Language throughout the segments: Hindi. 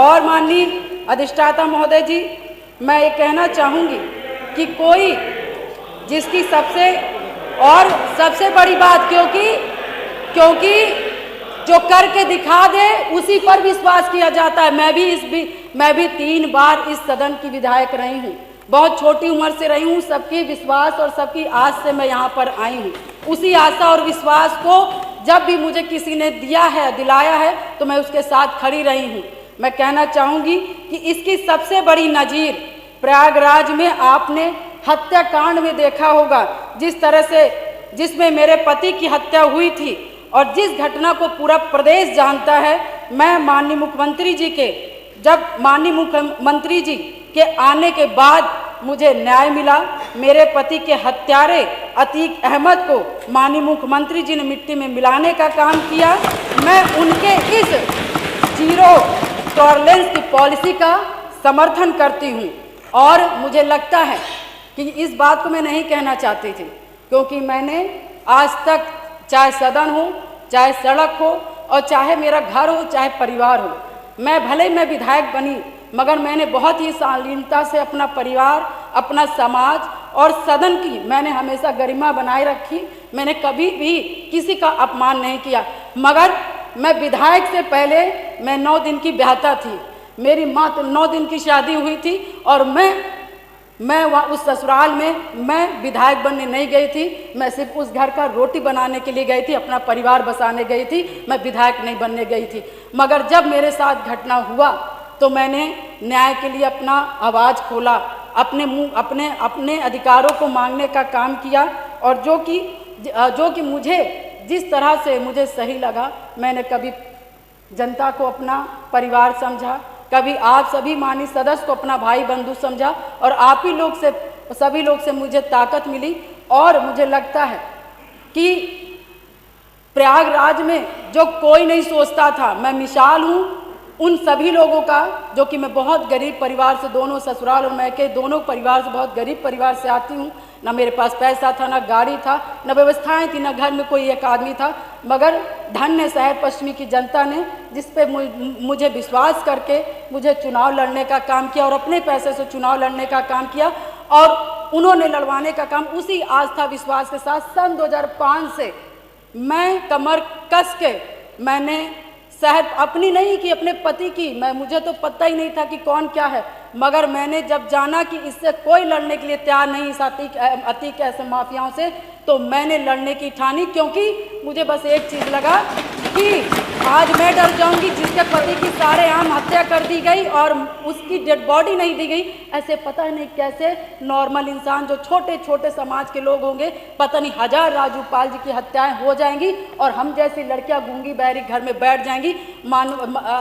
और माननीय अधिष्ठाता महोदय जी, मैं ये कहना चाहूँगी कि कोई जिसकी सबसे बड़ी बात, क्योंकि जो करके दिखा दे उसी पर विश्वास किया जाता है। मैं भी 3 बार इस सदन की विधायक रही हूँ, बहुत छोटी उम्र से रही हूँ। सबकी विश्वास और सबकी आस से मैं यहाँ पर आई हूँ। उसी आशा और विश्वास को जब भी मुझे किसी ने दिलाया है तो मैं उसके साथ खड़ी रही हूँ। मैं कहना चाहूँगी कि इसकी सबसे बड़ी नज़ीर प्रयागराज में आपने हत्याकांड में देखा होगा, जिस तरह से जिसमें मेरे पति की हत्या हुई थी और जिस घटना को पूरा प्रदेश जानता है। मैं माननीय मुख्यमंत्री जी के आने के बाद मुझे न्याय मिला। मेरे पति के हत्यारे अतीक अहमद को माननीय मुख्यमंत्री जी ने मिट्टी में मिलाने का काम किया। मैं उनके इस जीरो टॉलरेंस की पॉलिसी का समर्थन करती हूँ और मुझे लगता है कि इस बात को मैं नहीं कहना चाहती थी, क्योंकि मैंने आज तक चाहे सदन हो, चाहे सड़क हो और चाहे मेरा घर हो, चाहे परिवार हो, मैं विधायक बनी, मगर मैंने बहुत ही शालीनता से अपना परिवार, अपना समाज और सदन की मैंने हमेशा गरिमा बनाए रखी। मैंने कभी भी किसी का अपमान नहीं किया। मगर मैं विधायक से पहले मैं 9 दिन की ब्याहता थी। मेरी माँ तो 9 दिन की शादी हुई थी और मैं वहाँ उस ससुराल में मैं विधायक बनने नहीं गई थी। मैं सिर्फ उस घर का रोटी बनाने के लिए गई थी, अपना परिवार बसाने गई थी। मैं विधायक नहीं बनने गई थी। मगर जब मेरे साथ घटना हुआ तो मैंने न्याय के लिए अपना आवाज़ खोला, अपने अधिकारों को मांगने का काम किया और जो कि मुझे जिस तरह से मुझे सही लगा, मैंने कभी जनता को अपना परिवार समझा, कभी आप सभी माननीय सदस्य को अपना भाई बंधु समझा और आप ही लोग से, सभी लोग से मुझे ताकत मिली। और मुझे लगता है कि प्रयागराज में जो कोई नहीं सोचता था, मैं मिसाल हूँ उन सभी लोगों का, जो कि मैं बहुत गरीब परिवार से, दोनों ससुराल और मैके दोनों परिवार से, बहुत गरीब परिवार से आती हूँ। ना मेरे पास पैसा था, ना गाड़ी था, ना व्यवस्थाएं थी, ना घर में कोई एक आदमी था। मगर धन्य शहर पश्चिमी की जनता ने जिस पे मुझे विश्वास करके मुझे चुनाव लड़ने का काम किया और अपने पैसे से चुनाव लड़ने का काम किया और उन्होंने लड़वाने का काम उसी आस्था विश्वास के साथ सन 2005 से मैं कमर कस के मैंने शहर अपनी नहीं कि अपने पति की, मुझे तो पता ही नहीं था कि कौन क्या है। मगर मैंने जब जाना कि इससे कोई लड़ने के लिए तैयार नहीं इस अतीक ऐसे माफियाओं से, तो मैंने लड़ने की ठानी, क्योंकि मुझे बस एक चीज़ लगा कि आज मैं डर जाऊंगी जिसके पति की सारेआम हत्या कर दी गई और उसकी डेड बॉडी नहीं दी गई। ऐसे पता नहीं कैसे नॉर्मल इंसान, जो छोटे छोटे समाज के लोग होंगे, पता नहीं 1000 राजू पाल जी की हत्याएं हो जाएंगी और हम जैसी लड़कियां गूंगी बहरी घर में बैठ जाएंगी।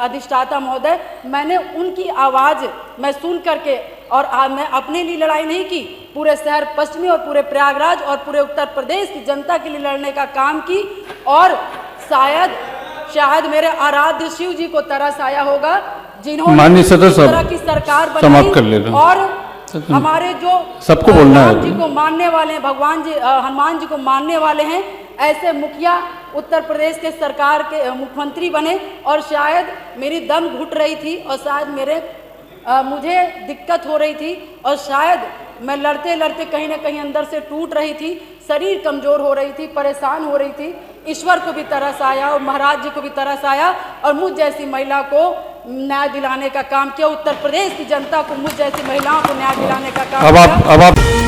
अधिष्ठाता महोदय, मैंने उनकी आवाज़ मैं सुन करके और मैं अपने लिए लड़ाई नहीं की, पूरे शहर पश्चिमी और पूरे प्रयागराज और पूरे उत्तर प्रदेश की जनता के लिए लड़ने का काम की। और शायद मेरे आराध्य शिव जी को तरस आया होगा, जिन्होंने इस तरह की सरकार बनाई और हमारे जो सबको बोलना है, जी को मानने वाले हैं, भगवान जी हनुमान जी को मानने वाले हैं, ऐसे मुखिया उत्तर प्रदेश के सरकार के मुख्यमंत्री बने। और शायद मेरी दम घुट रही थी और शायद मुझे दिक्कत हो रही थी और शायद मैं लड़ते लड़ते कहीं ना कहीं अंदर से टूट रही थी, शरीर कमज़ोर हो रही थी, परेशान हो रही थी। ईश्वर को भी तरस आया और महाराज जी को भी तरस आया और मुझ जैसी महिला को न्याय दिलाने का काम किया, उत्तर प्रदेश की जनता को, मुझ जैसी महिलाओं को न्याय दिलाने का काम किया।